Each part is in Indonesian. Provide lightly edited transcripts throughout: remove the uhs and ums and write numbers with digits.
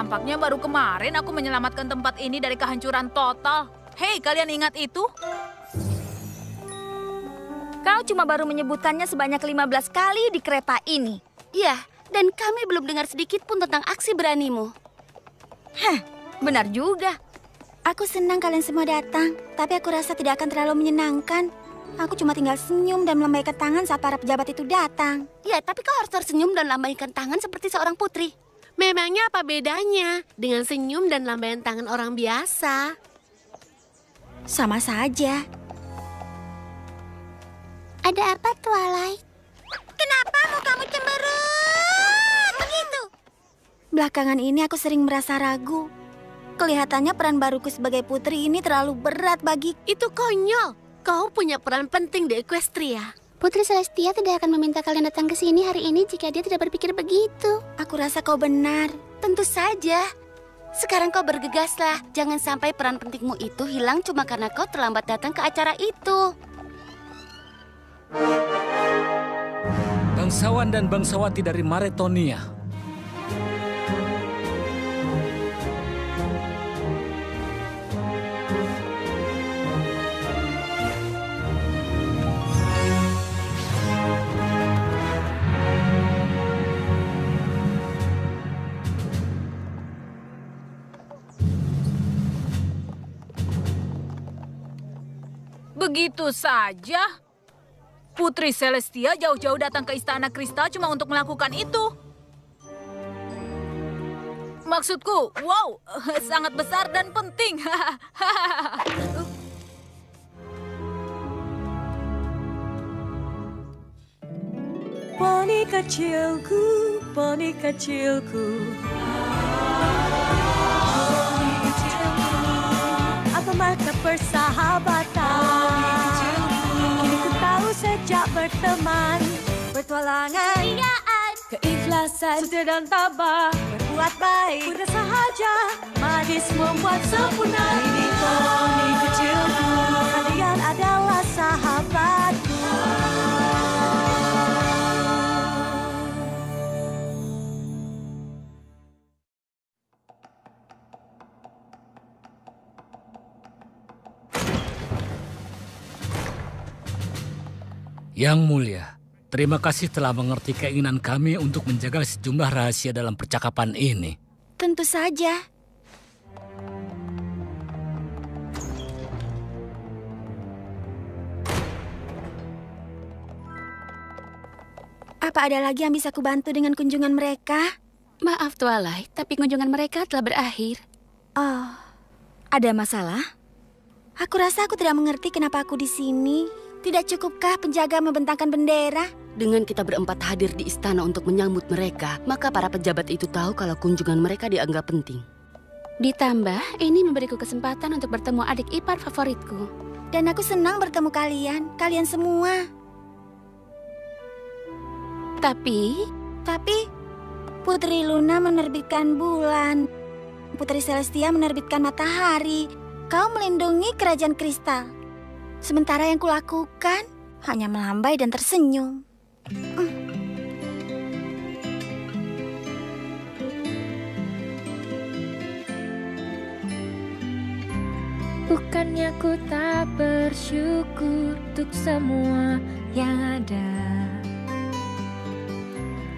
Tampaknya baru kemarin aku menyelamatkan tempat ini dari kehancuran total. Hei, kalian ingat itu? Kau cuma baru menyebutkannya sebanyak 15 kali di kereta ini. Iya, dan kami belum dengar sedikit pun tentang aksi beranimu. Benar juga. Aku senang kalian semua datang, tapi aku rasa tidak akan terlalu menyenangkan. Aku cuma tinggal senyum dan melambaikan tangan saat para pejabat itu datang. Ya, tapi kau harus tersenyum dan lambaikan tangan seperti seorang putri. Memangnya apa bedanya dengan senyum dan lambaian tangan orang biasa? Sama saja. Ada apa, Twilight? Kenapa mau kamu cemberut begitu? Belakangan ini aku sering merasa ragu. Kelihatannya peran baruku sebagai putri ini terlalu berat bagi... Itu konyol. Kau punya peran penting di Equestria. Putri Celestia tidak akan meminta kalian datang ke sini hari ini jika dia tidak berpikir begitu. Aku rasa kau benar. Tentu saja. Sekarang kau bergegaslah. Jangan sampai peran pentingmu itu hilang cuma karena kau terlambat datang ke acara itu. Bangsawan dan bangsawati dari Maretonia. Begitu saja. Putri Celestia jauh-jauh datang ke Istana Kristal cuma untuk melakukan itu. Maksudku, wow, sangat besar dan penting. Poni kecilku, poni kecilku. Poni kecilku. Apa makna persahabatan? Kini ku tahu sejak berteman, bertualangan, keikhlasan, setia dan tabah, berbuat baik, mudah sahaja, manis membuat sempurna. Ini poni kecilku, kalian adalah sahabatku. Yang Mulia, terima kasih telah mengerti keinginan kami untuk menjaga sejumlah rahasia dalam percakapan ini. Tentu saja. Apa ada lagi yang bisa kubantu dengan kunjungan mereka? Maaf, Twilight, tapi kunjungan mereka telah berakhir. Oh, ada masalah? Aku rasa aku tidak mengerti kenapa aku di sini. Tidak cukupkah penjaga membentangkan bendera? Dengan kita berempat hadir di istana untuk menyambut mereka, maka para pejabat itu tahu kalau kunjungan mereka dianggap penting. Ditambah, ini memberiku kesempatan untuk bertemu adik ipar favoritku. Dan aku senang bertemu kalian semua. Tapi, Putri Luna menerbitkan bulan. Putri Celestia menerbitkan matahari. Kau melindungi kerajaan kristal. Sementara yang kulakukan hanya melambai dan tersenyum. Bukannya ku tak bersyukur untuk semua yang ada,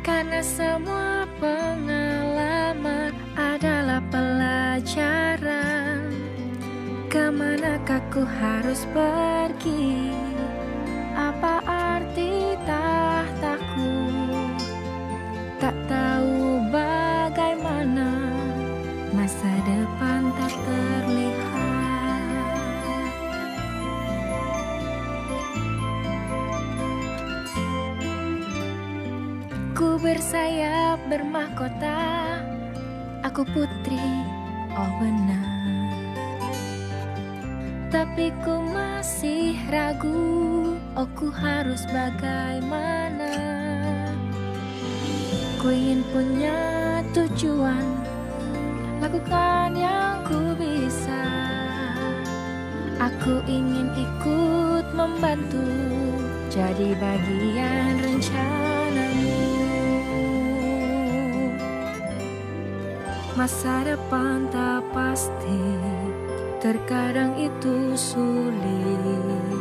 karena semua pengalaman adalah pelajaran. Kemanakah ku harus pergi? Apa arti tahtaku? Tak tahu bagaimana masa depan tak terlihat. Ku bersayap bermahkota, aku putri, oh benar. Tapi ku masih ragu, oh ku harus bagaimana. Ku ingin punya tujuan, lakukan yang ku bisa. Aku ingin ikut membantu, jadi bagian rencanamu. Masa depan tak pasti, terkadang itu sulit.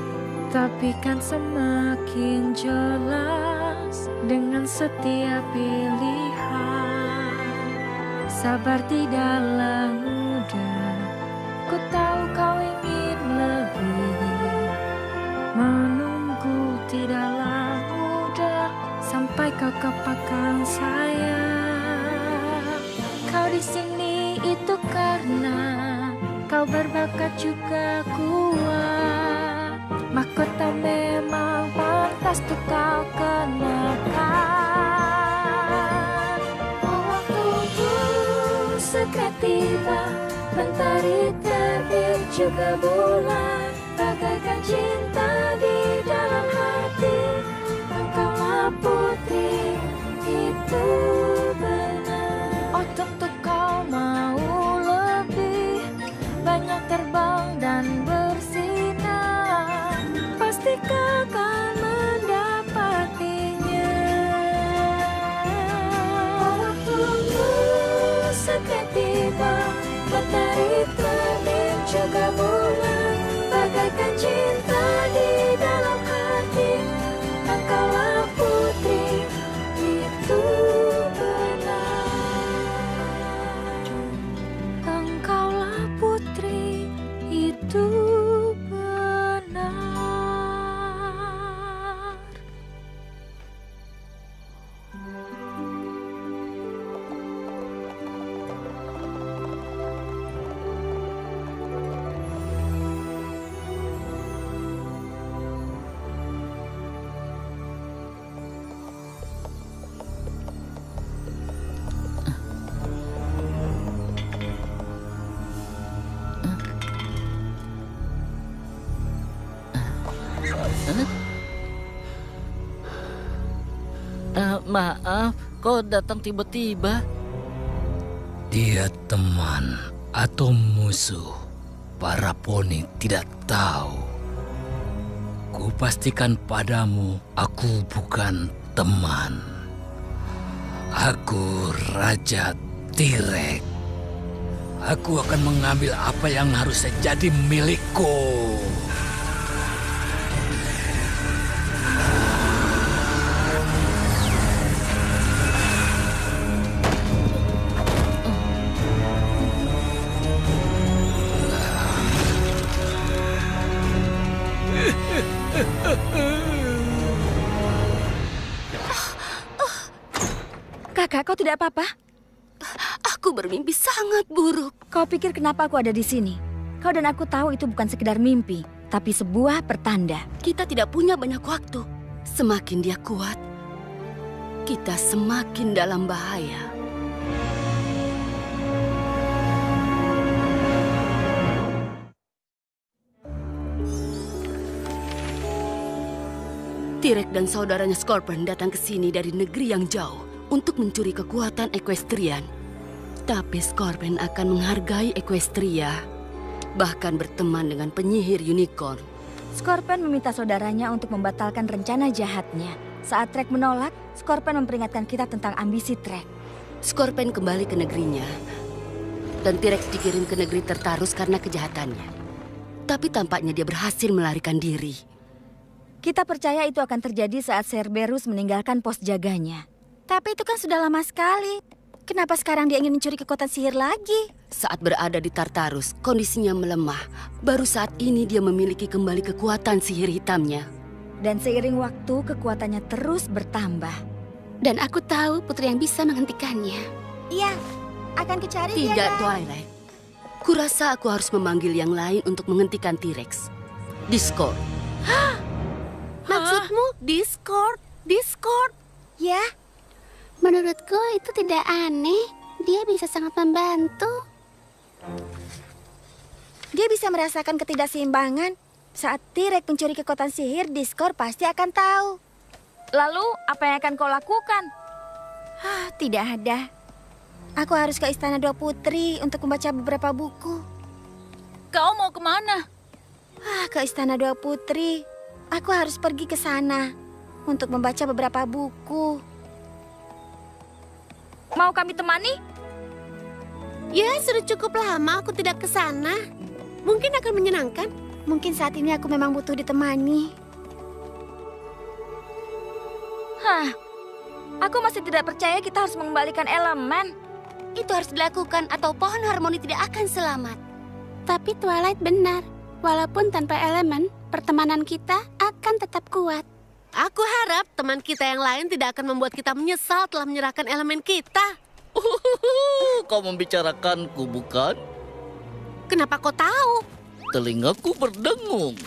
Tapi kan semakin jelas dengan setiap pilihan. Sabar tidaklah mudah, ku tahu kau ingin lebih. Menunggu tidaklah mudah, sampai kau kepakan saya. Kau di sini itu karena kau berbakat juga kuat. Mahkota memang pantas untuk kau kenakan. Waktuku segera tiba, mentari terbit juga bulan. Bagaikan cinta di dalam hati, engkaulah putri, itu benar. Oh tentu kau mau lebih, banyak terbang dan bersinar. Pasti kau akan mendapatinya. Waktumu segera tiba, matahari terbit juga bulan. Bagaikan cinta di dalam hati, engkaulah putri, itu benar. Engkaulah putri, itu benar. Maaf, kau datang tiba-tiba. Dia teman atau musuh, para poni tidak tahu. Kupastikan padamu, aku bukan teman. Aku Raja T-Rex. Aku akan mengambil apa yang harusnya jadi milikku. Kakak, kau tidak apa-apa? Aku bermimpi sangat buruk. Kau pikir kenapa aku ada di sini? Kau dan aku tahu itu bukan sekedar mimpi, tapi sebuah pertanda. Kita tidak punya banyak waktu. Semakin dia kuat, kita semakin dalam bahaya. T-Rex dan saudaranya Scorpion datang ke sini dari negeri yang jauh untuk mencuri kekuatan Equestrian. Tapi Scorpion akan menghargai Equestria, bahkan berteman dengan penyihir unicorn. Scorpion meminta saudaranya untuk membatalkan rencana jahatnya. Saat Trek menolak, Scorpion memperingatkan kita tentang ambisi Trek. Scorpion kembali ke negerinya, dan T-Rex dikirim ke negeri Tartarus karena kejahatannya. Tapi tampaknya dia berhasil melarikan diri. Kita percaya itu akan terjadi saat Cerberus meninggalkan pos jaganya. Tapi itu kan sudah lama sekali. Kenapa sekarang dia ingin mencuri kekuatan sihir lagi? Saat berada di Tartarus, kondisinya melemah. Baru saat ini dia memiliki kembali kekuatan sihir hitamnya. Dan seiring waktu, kekuatannya terus bertambah. Dan aku tahu putri yang bisa menghentikannya. Iya, akan kucari dia. Tidak, Twilight. Kurasa aku harus memanggil yang lain untuk menghentikan T-Rex. Discord. Maksudmu Discord? Discord? Ya, Menurutku itu tidak aneh. Dia bisa sangat membantu. dia bisa merasakan ketidakseimbangan. Saat T-Rex mencuri kekuatan sihir, Discord pasti akan tahu. Lalu, apa yang akan kau lakukan? Tidak ada. Aku harus ke Istana Dua Putri untuk membaca beberapa buku. Kau mau kemana? Ke Istana Dua Putri. Aku harus pergi ke sana untuk membaca beberapa buku. Mau kami temani? Ya, sudah cukup lama aku tidak ke sana. Mungkin akan menyenangkan. Mungkin saat ini aku memang butuh ditemani. Aku masih tidak percaya kita harus mengembalikan elemen. Itu harus dilakukan atau pohon harmoni tidak akan selamat. Tapi Twilight benar. Walaupun tanpa elemen, pertemanan kita akan tetap kuat. Aku harap teman kita yang lain tidak akan membuat kita menyesal telah menyerahkan elemen kita. Kau membicarakanku, bukan? Kenapa kau tahu? Telingaku berdengung.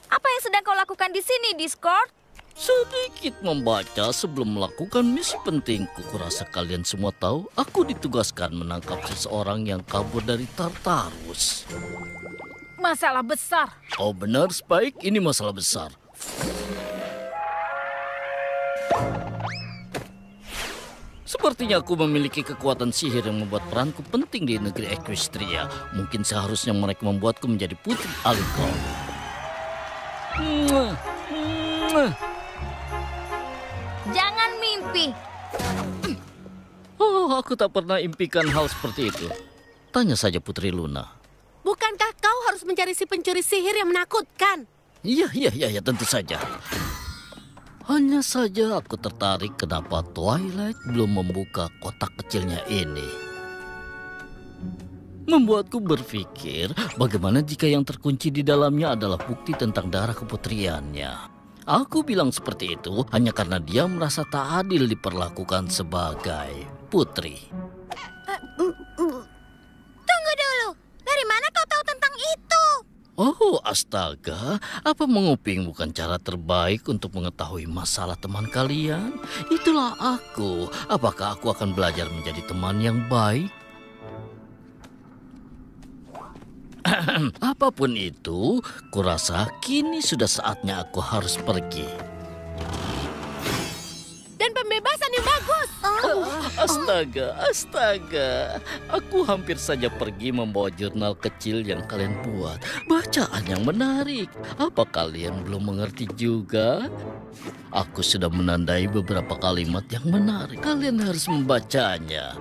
Apa yang sedang kau lakukan di sini, Discord? Sedikit membaca sebelum melakukan misi pentingku. Kurasa kalian semua tahu, aku ditugaskan menangkap seseorang yang kabur dari Tartarus. Masalah besar. Oh benar, Spike, ini masalah besar. Sepertinya aku memiliki kekuatan sihir yang membuat peranku penting di negeri Equestria. Mungkin seharusnya mereka membuatku menjadi putri Alicor. Jangan mimpi. Oh, aku tak pernah impikan hal seperti itu. Tanya saja Putri Luna. Bukankah kau harus mencari si pencuri sihir yang menakutkan? Iya, tentu saja. Hanya saja aku tertarik kenapa Twilight belum membuka kotak kecilnya ini. Membuatku berpikir bagaimana jika yang terkunci di dalamnya adalah bukti tentang darah keputriannya. Aku bilang seperti itu hanya karena dia merasa tak adil diperlakukan sebagai putri. Tunggu dulu. Dari mana kau tahu tentang itu? Oh, astaga. Apa menguping bukan cara terbaik untuk mengetahui masalah teman kalian? Itulah aku. Apakah aku akan belajar menjadi teman yang baik? Apapun itu, kurasa kini sudah saatnya aku harus pergi. Dan pembebasan yang bagus. Astaga. Aku hampir saja pergi membawa jurnal kecil yang kalian buat. Bacaan yang menarik. Apa kalian belum mengerti juga? Aku sudah menandai beberapa kalimat yang menarik. Kalian harus membacanya.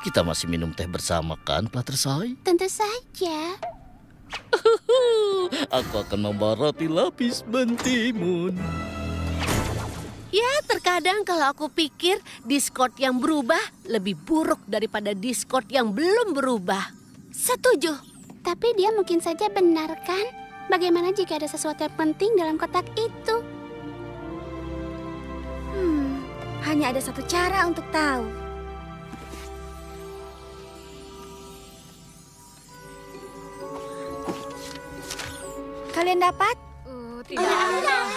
Kita masih minum teh bersama kan, Plattersai? Tentu saja. Aku akan membawa roti lapis mentimun. Ya, terkadang kalau aku pikir Discord yang berubah lebih buruk daripada Discord yang belum berubah. Setuju. Tapi dia mungkin saja benar kan? Bagaimana jika ada sesuatu yang penting dalam kotak itu? Hanya ada satu cara untuk tahu. Kalian dapat? Tidak ada.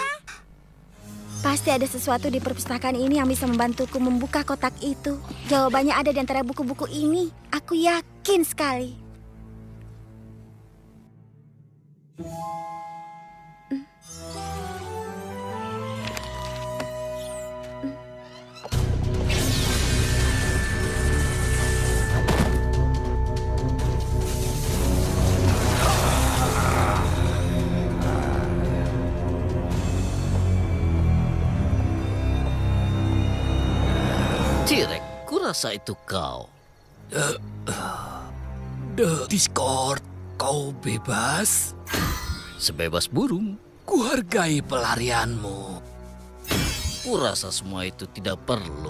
Pasti ada sesuatu di perpustakaan ini yang bisa membantuku membuka kotak itu. Jawabannya ada di antara buku-buku ini. Aku yakin sekali. Cirek, kurasa itu kau. Discord, kau bebas? Sebebas burung. Kuhargai pelarianmu. Kurasa semua itu tidak perlu.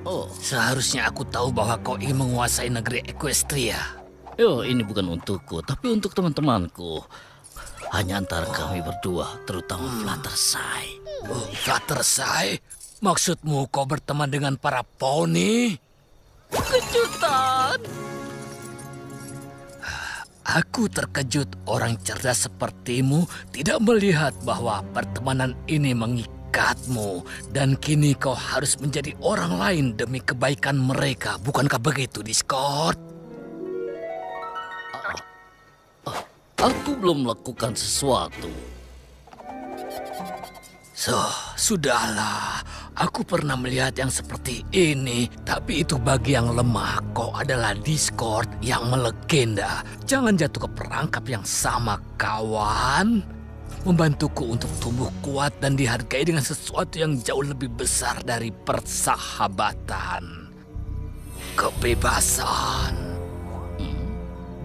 Oh, seharusnya aku tahu bahwa kau ingin menguasai negeri Equestria. Ini bukan untukku, tapi untuk teman-temanku. Hanya antara kami berdua, terutama Fluttershy. Fluttershy? Maksudmu kau berteman dengan para poni? Kejutan! Aku terkejut orang cerdas sepertimu tidak melihat bahwa pertemanan ini mengikatmu. Dan kini kau harus menjadi orang lain demi kebaikan mereka. Bukankah begitu, Discord? Aku belum melakukan sesuatu. Sudahlah. Aku pernah melihat yang seperti ini. Tapi itu bagi yang lemah. Kau adalah Discord yang melegenda. Jangan jatuh ke perangkap yang sama, kawan. membantuku untuk tumbuh kuat dan dihargai dengan sesuatu yang jauh lebih besar dari persahabatan. Kebebasan.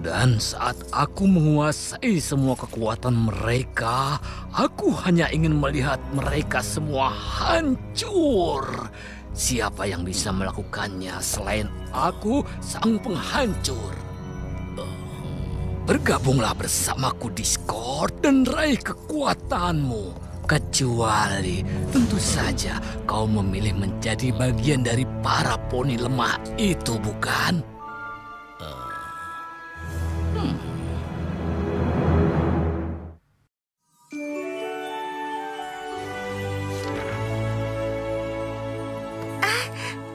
Dan saat aku menguasai semua kekuatan mereka, aku hanya ingin melihat mereka semua hancur. Siapa yang bisa melakukannya selain aku, sang penghancur? Bergabunglah bersamaku Discord dan raih kekuatanmu. Kecuali tentu saja kau memilih menjadi bagian dari para poni lemah itu, bukan?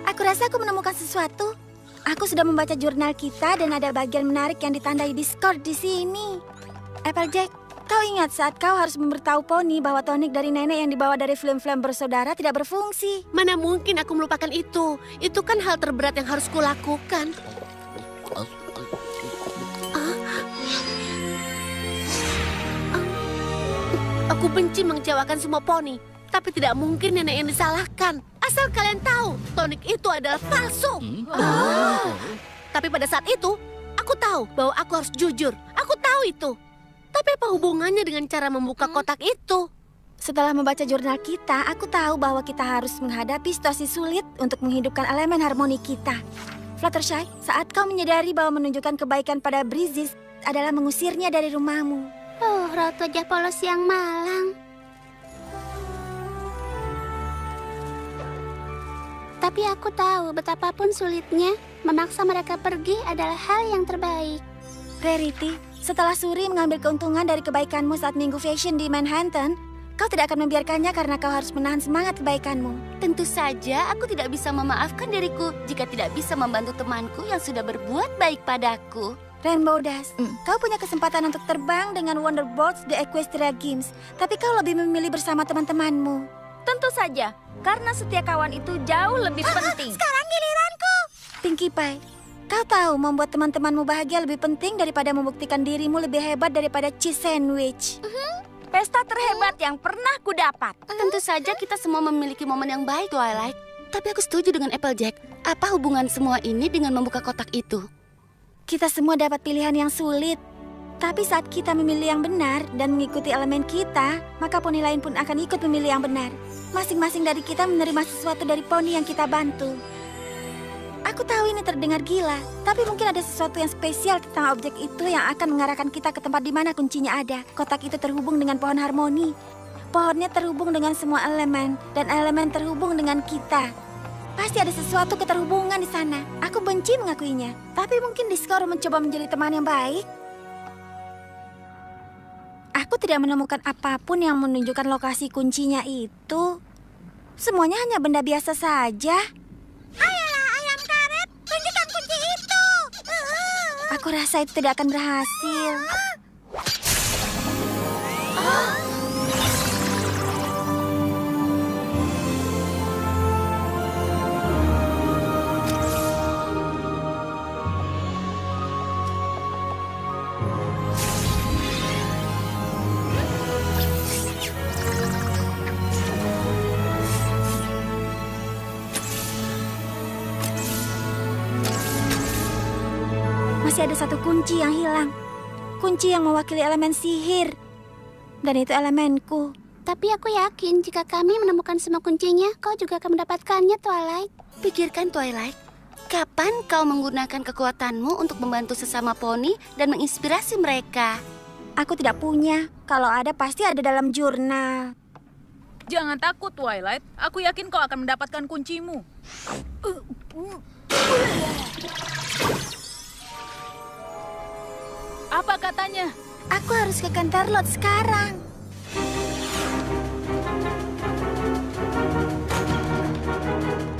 Aku rasa aku menemukan sesuatu. Aku sudah membaca jurnal kita dan ada bagian menarik yang ditandai Discord di sini. Applejack, kau ingat saat kau harus memberitahu Poni bahwa tonik dari nenek yang dibawa dari film-film bersaudara tidak berfungsi? Mana mungkin aku melupakan itu? Itu kan hal terberat yang harus kulakukan. Aku benci mengecewakan semua poni, tapi tidak mungkin nenek yang disalahkan. Asal kalian tahu, tonik itu adalah palsu. Tapi pada saat itu, aku tahu bahwa aku harus jujur. Aku tahu itu. Tapi apa hubungannya dengan cara membuka kotak itu? Setelah membaca jurnal kita, aku tahu bahwa kita harus menghadapi situasi sulit untuk menghidupkan elemen harmoni kita. Fluttershy, saat kau menyadari bahwa menunjukkan kebaikan pada Breezes adalah mengusirnya dari rumahmu. Oh, raut wajah polos yang malang. Tapi aku tahu betapapun sulitnya, memaksa mereka pergi adalah hal yang terbaik. Rarity, setelah Suri mengambil keuntungan dari kebaikanmu saat Minggu Fashion di Manhattan, kau tidak akan membiarkannya karena kau harus menahan semangat kebaikanmu. Tentu saja aku tidak bisa memaafkan diriku jika tidak bisa membantu temanku yang sudah berbuat baik padaku. Rainbow Dash, kau punya kesempatan untuk terbang dengan Wonderbolts di Equestria Games, tapi kau lebih memilih bersama teman-temanmu. Tentu saja, karena setia kawan itu jauh lebih penting. Sekarang giliranku. Pinkie Pie, kau tahu membuat teman-temanmu bahagia lebih penting daripada membuktikan dirimu lebih hebat daripada cheese sandwich. Pesta terhebat yang pernah kudapat. Tentu saja kita semua memiliki momen yang baik, Twilight. Tapi aku setuju dengan Applejack. Apa hubungan semua ini dengan membuka kotak itu? Kita semua dapat pilihan yang sulit. Tapi saat kita memilih yang benar dan mengikuti elemen kita, maka poni lain pun akan ikut memilih yang benar. Masing-masing dari kita menerima sesuatu dari poni yang kita bantu. Aku tahu ini terdengar gila, tapi mungkin ada sesuatu yang spesial tentang objek itu yang akan mengarahkan kita ke tempat di mana kuncinya ada. Kotak itu terhubung dengan pohon harmoni. Pohonnya terhubung dengan semua elemen, dan elemen terhubung dengan kita. Pasti ada sesuatu keterhubungan di sana. Aku benci mengakuinya, tapi mungkin Discord mencoba menjadi teman yang baik. Aku tidak menemukan apapun yang menunjukkan lokasi kuncinya itu. Semuanya hanya benda biasa saja. Ayolah ayam karet, tunjukkan kunci itu. Aku rasa itu tidak akan berhasil. Masih ada satu kunci yang hilang. Kunci yang mewakili elemen sihir. Dan itu elemenku. Tapi aku yakin jika kami menemukan semua kuncinya, kau juga akan mendapatkannya, Twilight. Pikirkan, Twilight. Kapan kau menggunakan kekuatanmu untuk membantu sesama poni dan menginspirasi mereka? Aku tidak punya. Kalau ada pasti ada dalam jurnal. Jangan takut, Twilight. Aku yakin kau akan mendapatkan kuncimu. Apa katanya? Aku harus ke Canterlot sekarang.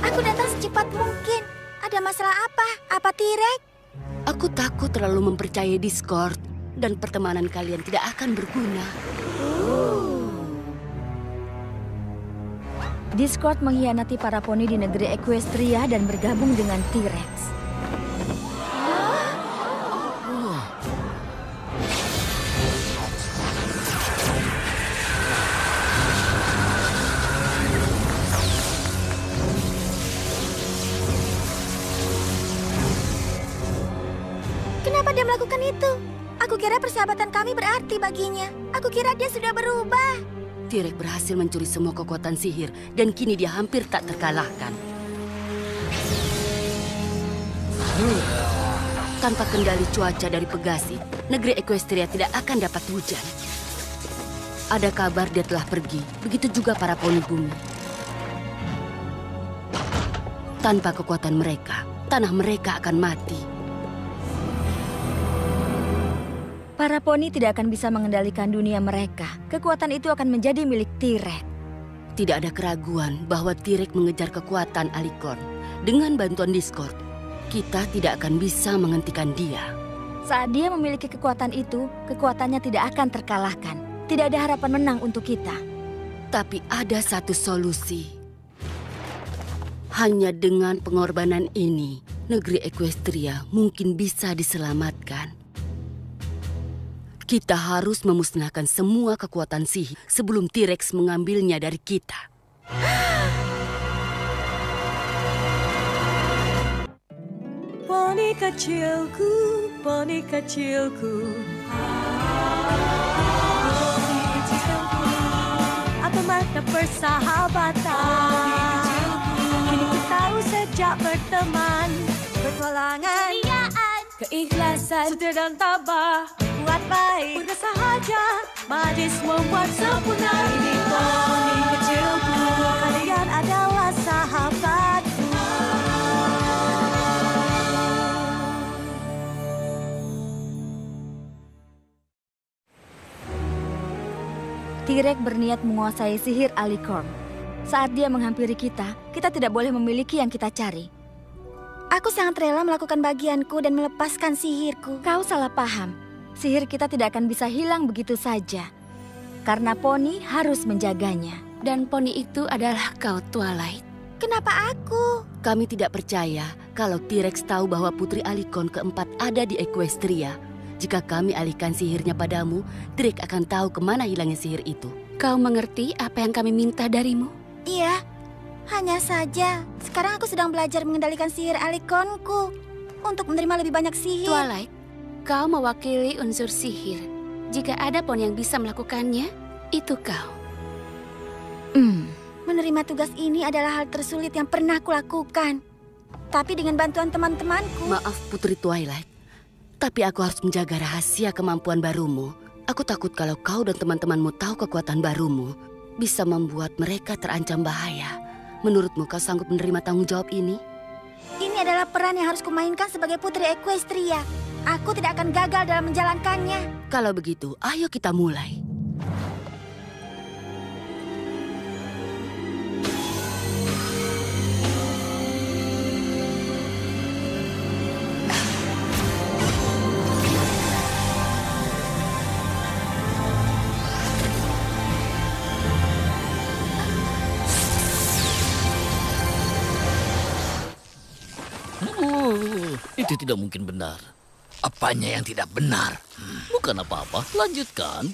Aku datang secepat mungkin. Ada masalah apa? Apa T-Rex? Aku takut terlalu mempercayai Discord dan pertemanan kalian tidak akan berguna. Discord mengkhianati para poni di negeri Equestria dan bergabung dengan T-Rex. melakukan itu. Aku kira persahabatan kami berarti baginya. Aku kira dia sudah berubah. T-Rex berhasil mencuri semua kekuatan sihir dan kini dia hampir tak terkalahkan. Tanpa kendali cuaca dari Pegasi, negeri Equestria tidak akan dapat hujan. Ada kabar dia telah pergi, begitu juga para poni bumi. Tanpa kekuatan mereka, tanah mereka akan mati. Para poni tidak akan bisa mengendalikan dunia mereka. Kekuatan itu akan menjadi milik T-Rex. Tidak ada keraguan bahwa T-Rex mengejar kekuatan Alicorn. Dengan bantuan Discord, kita tidak akan bisa menghentikan dia. Saat dia memiliki kekuatan itu, kekuatannya tidak akan terkalahkan. Tidak ada harapan menang untuk kita. Tapi ada satu solusi. Hanya dengan pengorbanan ini, negeri Equestria mungkin bisa diselamatkan. Kita harus memusnahkan semua kekuatan sihir sebelum T-Rex mengambilnya dari kita. Poni kecilku, poni kecilku. Apa makna persahabatan? Kini ku tahu sejak berteman, bertualangan, keikhlasan, setia dan tabah, buat baik, mudah sahaja, majlis membuat sempurna. Ini poni kecilku, kalian adalah sahabatku. T-Rex berniat menguasai sihir Alicorn. Saat dia menghampiri kita, kita tidak boleh memiliki yang kita cari. Aku sangat rela melakukan bagianku dan melepaskan sihirku. Kau salah paham. Sihir kita tidak akan bisa hilang begitu saja. Karena poni harus menjaganya. Dan poni itu adalah kau, Twilight. Kenapa aku? Kami tidak percaya kalau T-Rex tahu bahwa Putri Alicorn keempat ada di Equestria. Jika kami alihkan sihirnya padamu, T-Rex akan tahu kemana hilangnya sihir itu. Kau mengerti apa yang kami minta darimu? Iya, hanya saja sekarang aku sedang belajar mengendalikan sihir Alicornku untuk menerima lebih banyak sihir. Twilight, kau mewakili unsur sihir. Jika ada poni yang bisa melakukannya, itu kau. Menerima tugas ini adalah hal tersulit yang pernah kulakukan. Tapi dengan bantuan teman-temanku... Maaf Putri Twilight, tapi aku harus menjaga rahasia kemampuan barumu. Aku takut kalau kau dan teman-temanmu tahu kekuatan barumu, bisa membuat mereka terancam bahaya. Menurutmu kau sanggup menerima tanggung jawab ini? Ini adalah peran yang harus kumainkan sebagai Putri Equestria. Aku tidak akan gagal dalam menjalankannya. Kalau begitu, ayo kita mulai. Itu tidak mungkin benar. Apanya yang tidak benar? Bukan apa-apa, lanjutkan.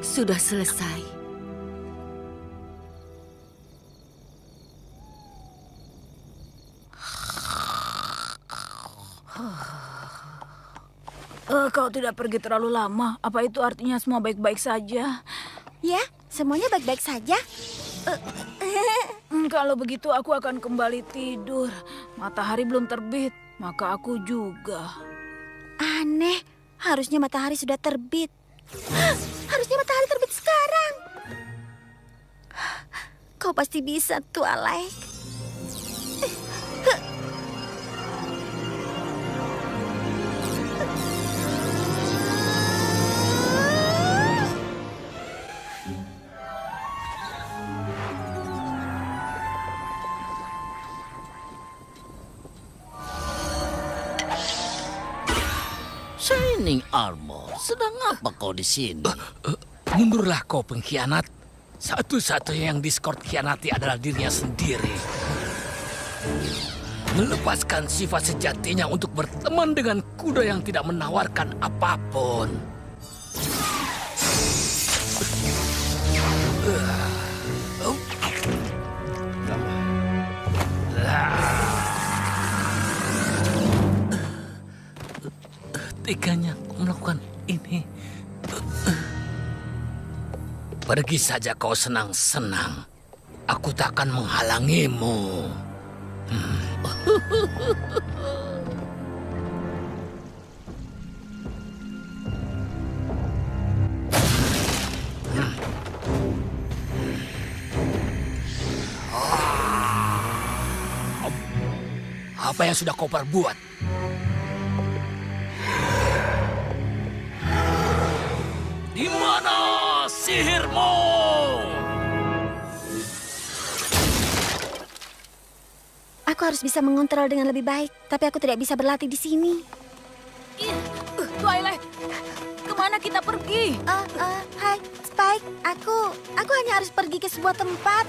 Sudah selesai. Kau tidak pergi terlalu lama. Apa itu artinya semua baik-baik saja? Ya, semuanya baik-baik saja. Kalau begitu aku akan kembali tidur. Matahari belum terbit, maka aku juga. Aneh, harusnya matahari sudah terbit. Harusnya matahari terbit sekarang. Kau pasti bisa, Twilight. Shining Armor, sedang apa kau di sini? Mundurlah kau pengkhianat. Satu-satunya yang Discord khianati adalah dirinya sendiri. Melepaskan sifat sejatinya untuk berteman dengan kuda yang tidak menawarkan apapun. Teganya aku melakukan ini. Pergi saja kau senang-senang. Aku tak akan menghalangimu. Apa yang sudah kau perbuat? Di mana sihirmu? Aku harus bisa mengontrol dengan lebih baik, tapi aku tidak bisa berlatih di sini. Twilight, kemana kita pergi? Hai, Spike. Aku hanya harus pergi ke sebuah tempat.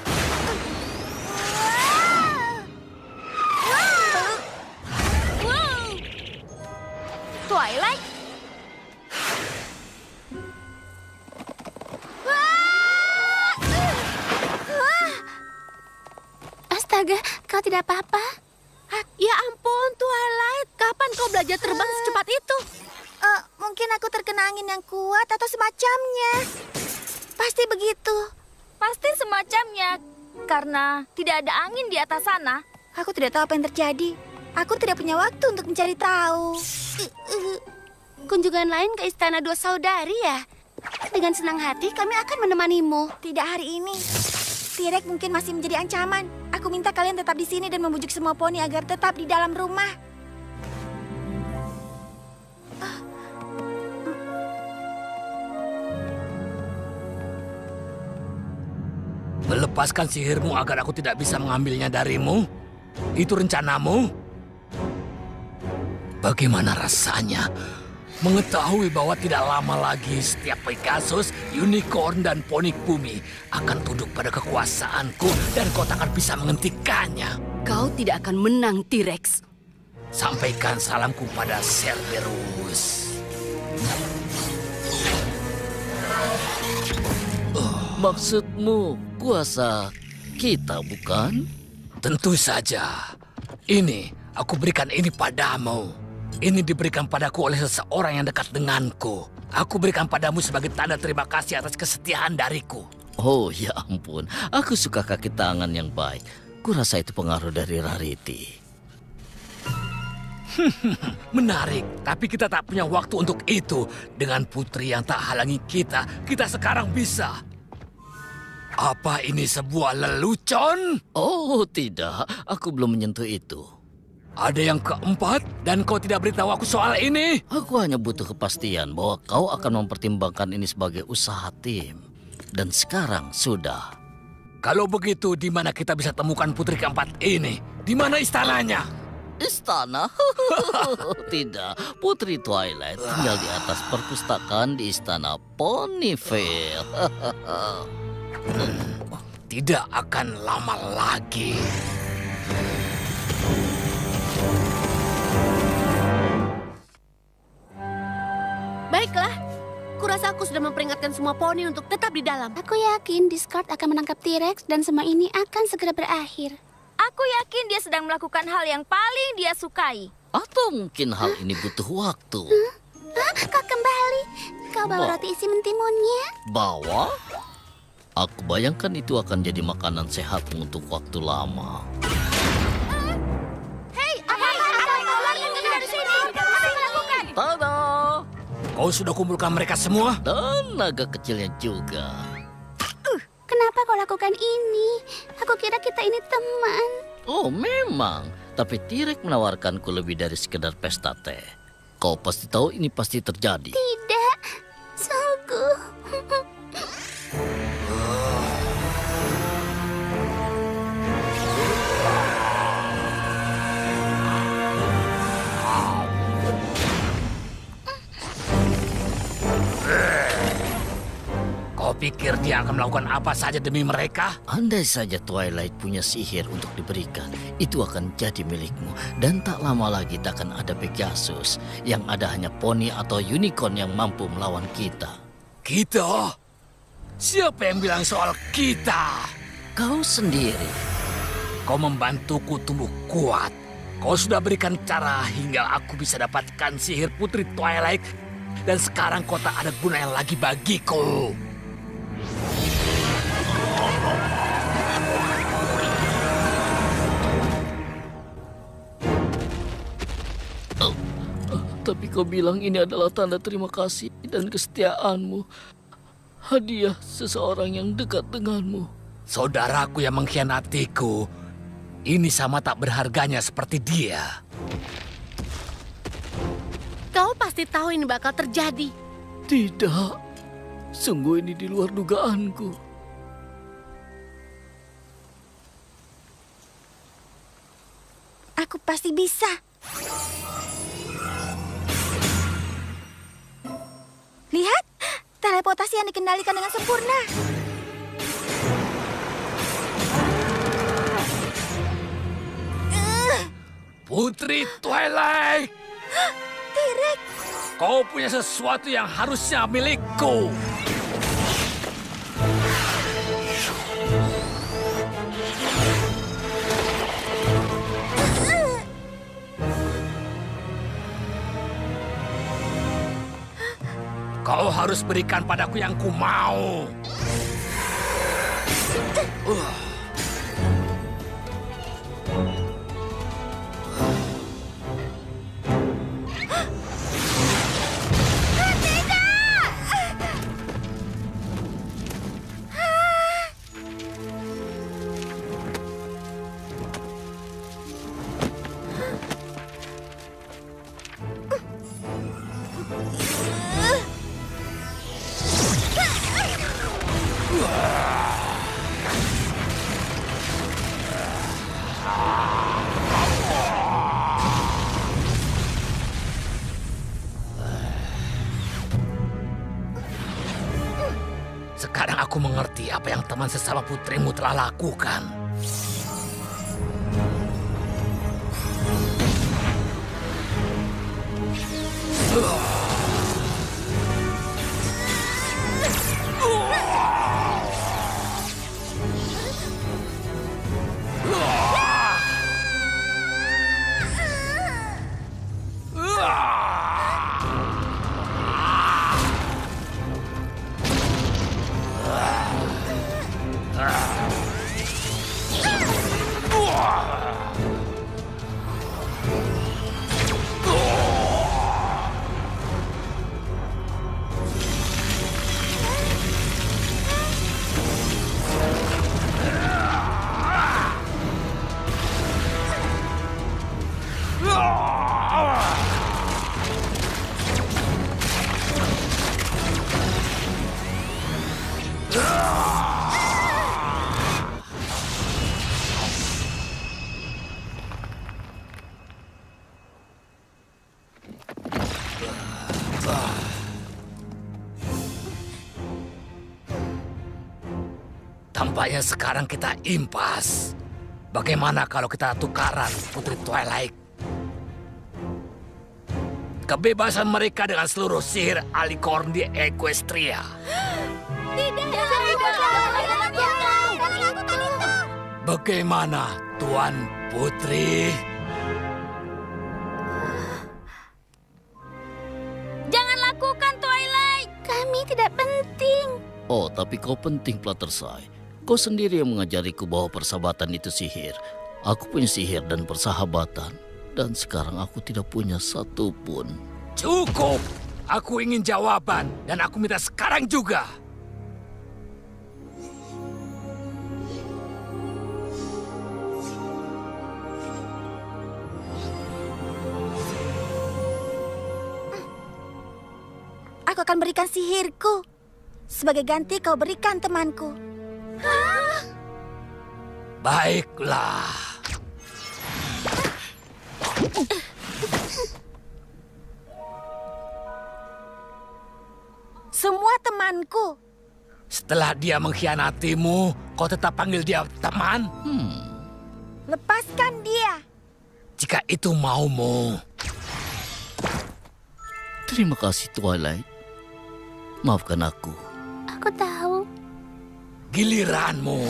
Twilight? Astaga, kau tidak apa-apa? Ya ampun, Twilight. Kapan kau belajar terbang secepat itu? Mungkin aku terkena angin yang kuat atau semacamnya. Pasti begitu. Pasti semacamnya. Karena tidak ada angin di atas sana. Aku tidak tahu apa yang terjadi. Aku tidak punya waktu untuk mencari tahu. Kunjungan lain ke Istana Dua Saudari ya? Dengan senang hati kami akan menemanimu. Tidak hari ini. T-Rex mungkin masih menjadi ancaman. Aku minta kalian tetap di sini dan membujuk semua poni agar tetap di dalam rumah. Melepaskan sihirmu agar aku tidak bisa mengambilnya darimu? Itu rencanamu? Bagaimana rasanya mengetahui bahwa tidak lama lagi setiap Pegasus, Unicorn, dan poni bumi akan tunduk pada kekuasaanku dan kau tak akan bisa menghentikannya? Kau tidak akan menang, T-Rex. Sampaikan salamku pada Cerberus. Maksudmu kuasa kita, bukan? Tentu saja. Ini, aku berikan ini padamu. Ini diberikan padaku oleh seseorang yang dekat denganku. Aku berikan padamu sebagai tanda terima kasih atas kesetiaan dariku. Oh ya ampun, aku suka kaki tangan yang baik. Kurasa itu pengaruh dari Rarity. Menarik, tapi kita tak punya waktu untuk itu. Dengan putri yang tak halangi kita, kita sekarang bisa. Apa ini sebuah lelucon? Oh tidak, aku belum menyentuh itu. Ada yang keempat dan kau tidak beritahu aku soal ini? Aku hanya butuh kepastian bahwa kau akan mempertimbangkan ini sebagai usaha tim. Dan sekarang sudah. Kalau begitu, di mana kita bisa temukan putri keempat ini? Di mana istananya? Istana? Tidak, Putri Twilight tinggal di atas perpustakaan di Istana Ponyville. Tidak akan lama lagi. Baiklah, kurasa aku sudah memperingatkan semua poni untuk tetap di dalam. Aku yakin Discord akan menangkap T-Rex dan semua ini akan segera berakhir. Aku yakin dia sedang melakukan hal yang paling dia sukai. Atau mungkin hal ini butuh waktu. Kau kembali. Kau bawa roti isi mentimunnya. Bawa? Aku bayangkan itu akan jadi makanan sehat untuk waktu lama. Hei, apa yang kau lakukan dari sini? Apa yang lakukan? Tada! Kau sudah kumpulkan mereka semua? Dan naga kecilnya juga. Kenapa kau lakukan ini? Aku kira kita ini teman. Oh, memang. Tapi T-Rex menawarkanku lebih dari sekedar pesta teh. Kau pasti tahu ini pasti terjadi. Tidak, sungguh. Kau Kau pikir dia akan melakukan apa saja demi mereka? Andai saja Twilight punya sihir untuk diberikan, itu akan jadi milikmu. Dan tak lama lagi tak akan ada Pegasus. Yang ada hanya poni atau unicorn yang mampu melawan kita. Kita? Siapa yang bilang soal kita? Kau sendiri. Kau membantuku tumbuh kuat. Kau sudah berikan cara hingga aku bisa dapatkan sihir Putri Twilight. Dan sekarang kau tak ada gunanya lagi bagiku. Tapi kau bilang ini adalah tanda terima kasih dan kesetiaanmu. Hadiah seseorang yang dekat denganmu. Saudaraku yang mengkhianatiku, ini sama tak berharganya seperti dia. Kau pasti tahu ini bakal terjadi. Tidak, sungguh ini di luar dugaanku. Aku pasti bisa. Lihat, teleportasi yang dikendalikan dengan sempurna. Putri Twilight! T-Rex! Kau punya sesuatu yang harusnya milikku. Kau harus berikan padaku yang ku mau. Sekarang aku mengerti apa yang teman sesama putrimu telah lakukan. Tampaknya sekarang kita impas. Bagaimana kalau kita tukaran Putri Twilight? Kebebasan mereka dengan seluruh sihir Alicorn di Equestria. Bagaimana, Tuan Putri? Jangan lakukan, Twilight. Kami tidak penting. Oh, tapi kau penting, Fluttershy. Kau sendiri yang mengajariku bahwa persahabatan itu sihir. Aku punya sihir dan persahabatan. Dan sekarang aku tidak punya satu pun. Cukup! Aku ingin jawaban. Dan aku minta sekarang juga. Aku akan berikan sihirku. Sebagai ganti kau berikan temanku. Baiklah. Semua temanku. Setelah dia mengkhianatimu, kau tetap panggil dia teman? Lepaskan dia. Jika itu maumu. Terima kasih, Twilight. Maafkan aku. Aku tahu. Giliranmu.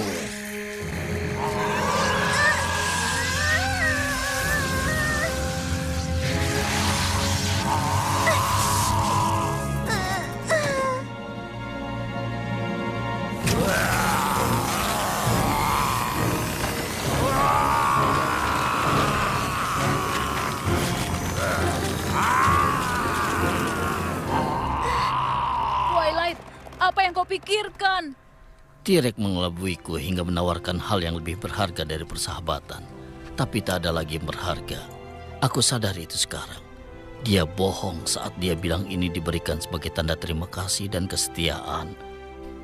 Twilight, apa yang kau pikirkan? T-Rex mengelabuiku hingga menawarkan hal yang lebih berharga dari persahabatan. Tapi tak ada lagi yang berharga. Aku sadar itu sekarang. Dia bohong saat dia bilang ini diberikan sebagai tanda terima kasih dan kesetiaan.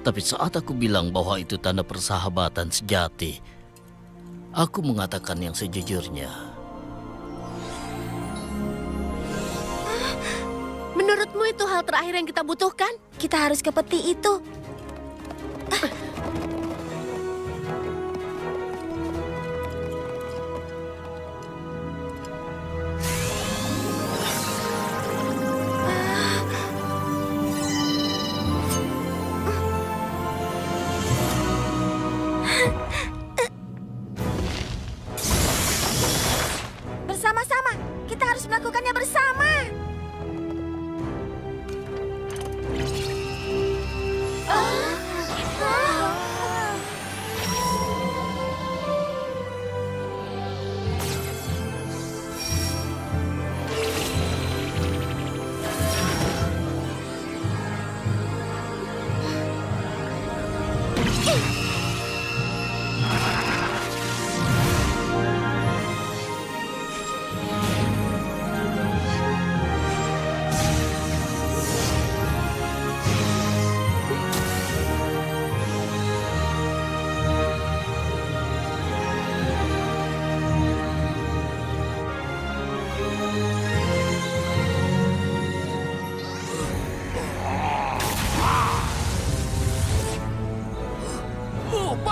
Tapi saat aku bilang bahwa itu tanda persahabatan sejati, aku mengatakan yang sejujurnya. Menurutmu itu hal terakhir yang kita butuhkan? Kita harus ke peti itu. Bersama-sama, kita harus melakukannya bersama.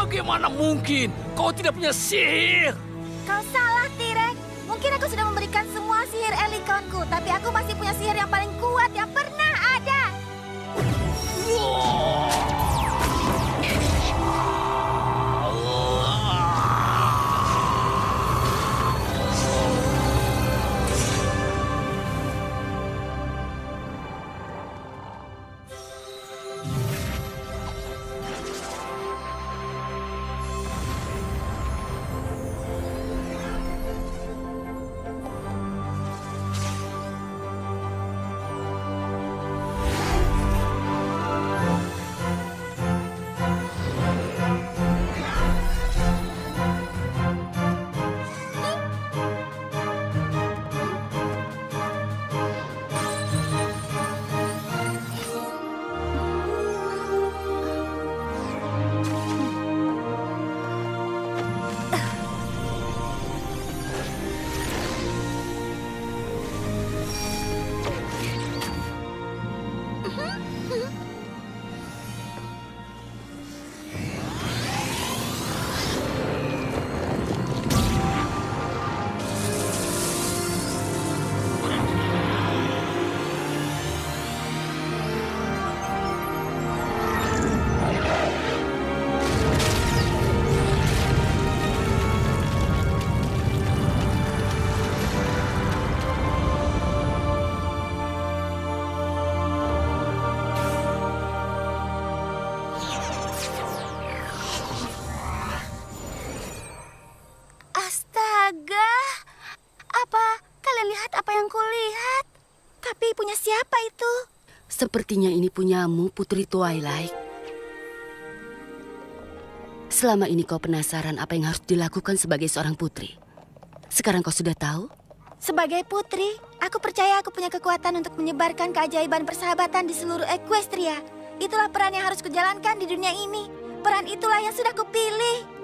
Bagaimana mungkin? Kau tidak punya sihir. Kau salah, T-Rex. Mungkin aku sudah memberikan semua sihir Elikonku, tapi aku masih punya sihir yang paling kuat yang pernah ada. Astaga, apa kalian lihat apa yang kulihat? Tapi punya siapa itu? Sepertinya ini punyamu, Putri Twilight. Selama ini kau penasaran apa yang harus dilakukan sebagai seorang putri. Sekarang kau sudah tahu? Sebagai putri, aku percaya aku punya kekuatan untuk menyebarkan keajaiban persahabatan di seluruh Equestria. Itulah peran yang harus kujalankan di dunia ini. Peran itulah yang sudah kupilih.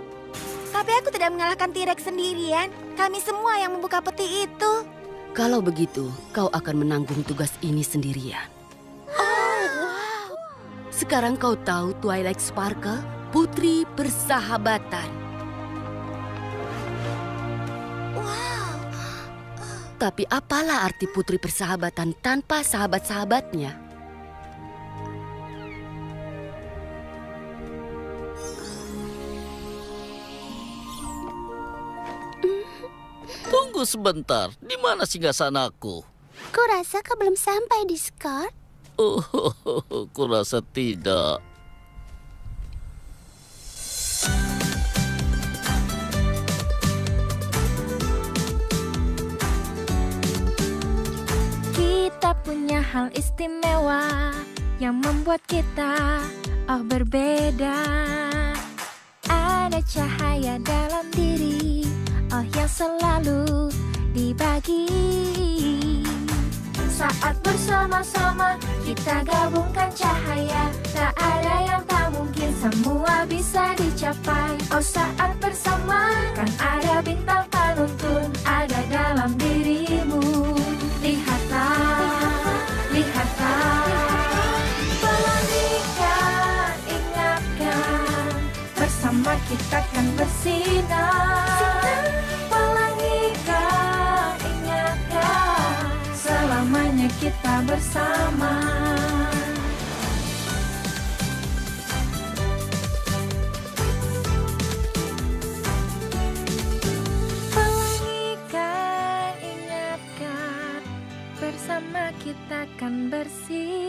Tapi aku tidak mengalahkan T-Rex sendirian. Kami semua yang membuka peti itu. Kalau begitu, kau akan menanggung tugas ini sendirian. Oh, wow. Sekarang kau tahu Twilight Sparkle, putri persahabatan. Wow. Tapi apalah arti putri persahabatan tanpa sahabat-sahabatnya? Tunggu sebentar, di mana singgasanaku? Kurasa kau belum sampai di Scorp. Oh, kurasa tidak. Kita punya hal istimewa yang membuat kita berbeda. Ada cahaya dalam diri yang selalu dibagi. Saat bersama-sama kita gabungkan cahaya, tak ada yang tak mungkin, semua bisa dicapai. Oh, saat bersama kan ada bintang penuntun ada dalam dirimu. Lihatlah, lihatlah, pelangikan, ingatkan, bersama kita kan bersinar. Pelangikan, ingatkan, selamanya kita bersama. Pelangikan, ingatkan, bersama kita kan bersih.